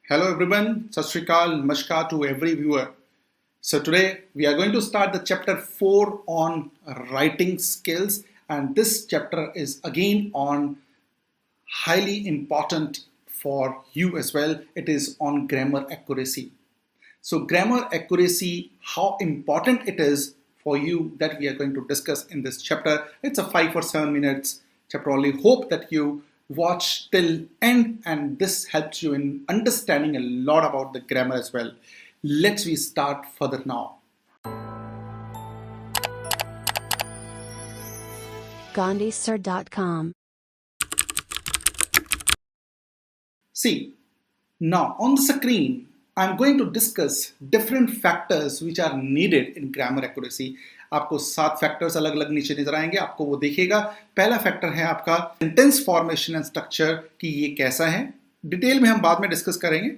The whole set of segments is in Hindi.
Hello everyone, Sat Shri Akal, Namaskar to every viewer. So today we are going to start the chapter 4 on writing skills, and this chapter is again on highly important for you as well. It is on grammar accuracy. So grammar accuracy, how important it is for you, that we are going to discuss in this chapter. It's a 5 or 7 minutes chapter only. Hope that you watch till end and this helps you in understanding a lot about the grammar as well. Let's we start further now. GandhiSir.com. See, now on the screen, I'm going to discuss different factors which are needed in grammar accuracy. आपको 7 फैक्टर्स अलग अलग नीचे नजर आएंगे, आपको वो देखिएगा. पहला फैक्टर है आपका सेंटेंस फॉर्मेशन एंड स्ट्रक्चर, कि ये कैसा है. डिटेल में हम बाद में डिस्कस करेंगे.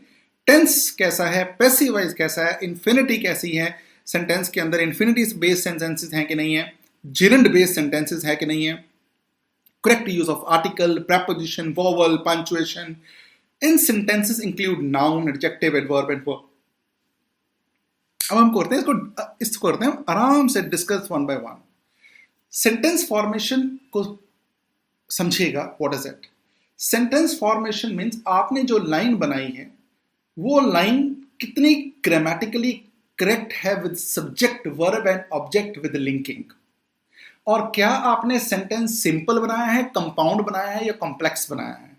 टेंस कैसा है, पैसिव वॉइस कैसा है, इन्फिनिटी कैसी है, सेंटेंस के अंदर इन्फिनिटी बेस्ड सेंटेंसेस हैं कि नहीं है, जिरंड बेस्ड सेंटेंसेस है कि नहीं है, correct use of article, preposition, vowel, punctuation. In sentences include noun, adjective, adverb and verb. अब हम करते हैं इसको करते हैं आराम से discuss one by one. Sentence formation को समझिएगा. What is it? Sentence formation means आपने जो लाइन बनाई है वो लाइन कितनी ग्रामेटिकली करेक्ट है with subject, verb and object with linking, और क्या आपने सेंटेंस सिंपल बनाया है, कंपाउंड बनाया है या कॉम्प्लेक्स बनाया है.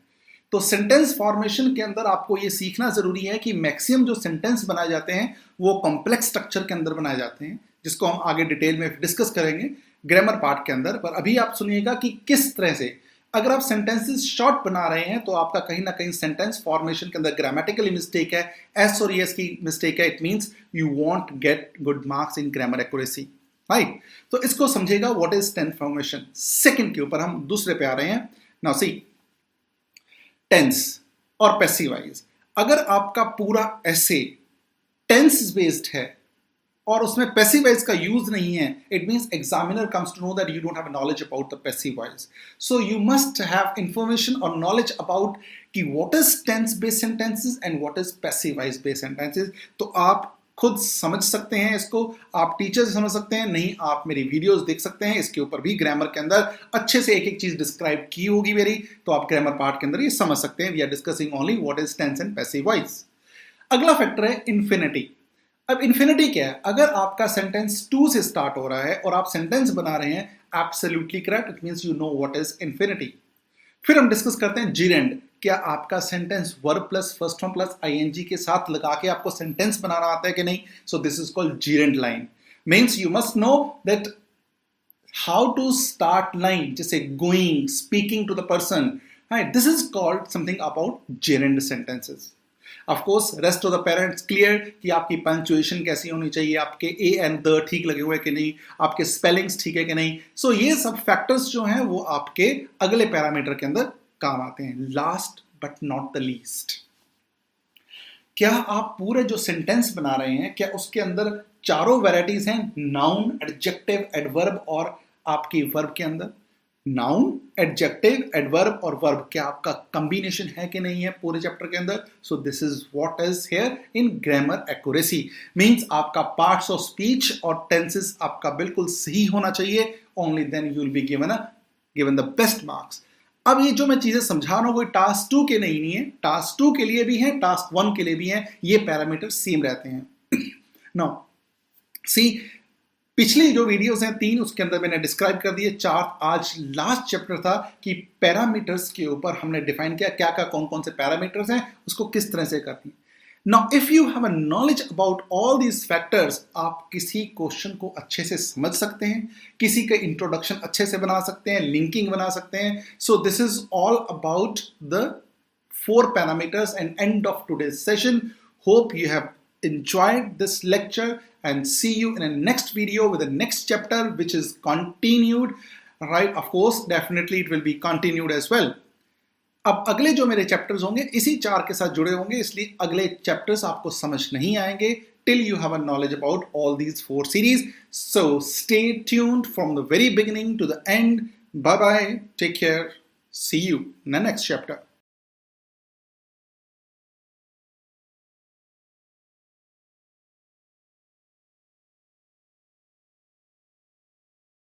तो सेंटेंस फॉर्मेशन के अंदर आपको ये सीखना जरूरी है कि मैक्सिमम जो सेंटेंस बनाए जाते हैं वो कॉम्प्लेक्स स्ट्रक्चर के अंदर बनाए जाते हैं, जिसको हम आगे डिटेल में डिस्कस करेंगे ग्रामर पार्ट के अंदर. पर अभी आप सुनिएगा कि किस तरह से अगर आप सेंटेंसेस शॉर्ट बना रहे हैं तो आपका कहीं ना कहीं सेंटेंस फॉर्मेशन के अंदर ग्रामेटिकली मिस्टेक है, एस और एस की मिस्टेक है. It means you won't get good marks in grammar accuracy, right. तो इसको समझिएगा what is tense formation. Second के ऊपर हम दूसरे पे आ रहे हैं. नाउ सी, टेंस और पैसिव वॉइस. अगर आपका पूरा ऐसे टेंस बेस्ड है और उसमें पैसिव वॉइस का यूज नहीं है, it means examiner comes to know that you don't have knowledge about the passive voice. So you must have information और नॉलेज अबाउट कि what is tense based sentences and what is passive voice based sentences. तो आप खुद समझ सकते हैं इसको, आप टीचर से समझ सकते हैं, नहीं आप मेरी वीडियोस देख सकते हैं. इसके ऊपर भी ग्रामर के अंदर अच्छे से एक एक चीज डिस्क्राइब की होगी मेरी, तो आप ग्रामर पार्ट के अंदर ये समझ सकते हैं. We are discussing only what is tense and passive voice. अगला फैक्टर है इन्फिनिटी. अब इन्फिनिटी क्या है? अगर आपका सेंटेंस टू से स्टार्ट हो रहा है और आप सेंटेंस बना रहे हैं, absolutely correct, it means you know what is infinity. फिर हम डिस्कस करते हैं जिरेंड. क्या आपका sentence verb plus first form plus ING के साथ लगा के आपको सेंटेंस बनाना आता है कि नहीं? So this is called gerund line. Means you must know that how to start line, जैसे going, speaking to the person, right. This is called something about gerund sentences. Of course rest of the parents clear कि आपकी पंक्चुएशन कैसी होनी चाहिए, आपके ए एंड द ठीक लगे हुए कि नहीं, आपके स्पेलिंग्स ठीक है कि नहीं. सो ये सब फैक्टर्स जो हैं वो आपके अगले पैरामीटर के अंदर काम आते हैं. Last but not the least, क्या आप पूरे जो सेंटेंस बना रहे हैं, क्या उसके अंदर चारों वैरायटीज हैं, नाउन, एडजेक्टिव, एडवर्ब और आपकी वर्ब के अंदर. नाउन, एडजेक्टिव, एडवर्ब और वर्ब, क्या आपका कॉम्बिनेशन है कि नहीं है पूरे चैप्टर के अंदर. So this is what is here in grammar accuracy. Means आपका पार्ट्स ऑफ स्पीच और टेंसेस आपका बिल्कुल सही होना चाहिए. Only then you will be given the best marks. अब ये जो मैं चीजें समझा रहा हूं कोई टास्क 2 के नहीं है, टास्क 2 के लिए भी है, टास्क 1 के लिए भी है. ये पैरामीटर सेम रहते हैं. नाउ सी, पिछली जो वीडियोस हैं 3, उसके अंदर मैंने डिस्क्राइब कर दिए. 4 आज लास्ट चैप्टर था कि पैरामीटर्स के ऊपर हमने डिफाइन किया क्या क्या कौन कौन से पैरामीटर्स हैं, उसको किस तरह से करती है. Now if you have a knowledge about all these factors, आप किसी क्वेश्चन को अच्छे से समझ सकते हैं, किसी का इंट्रोडक्शन अच्छे से बना सकते हैं, लिंकिंग बना सकते हैं. सो this is all about the 4 parameters and end of today's session. Hope you have enjoyed this lecture, and see you in the next video with the next chapter, which is continued, right? Of course, definitely it will be continued as well. अब अगले जो मेरे चैप्टर्स होंगे इसी 4 के साथ जुड़े होंगे, इसलिए अगले चैप्टर्स आपको समझ नहीं आएंगे till you have a knowledge about all these 4 series. So stay tuned from the very beginning to the end. Bye bye, take care, see you in the next chapter.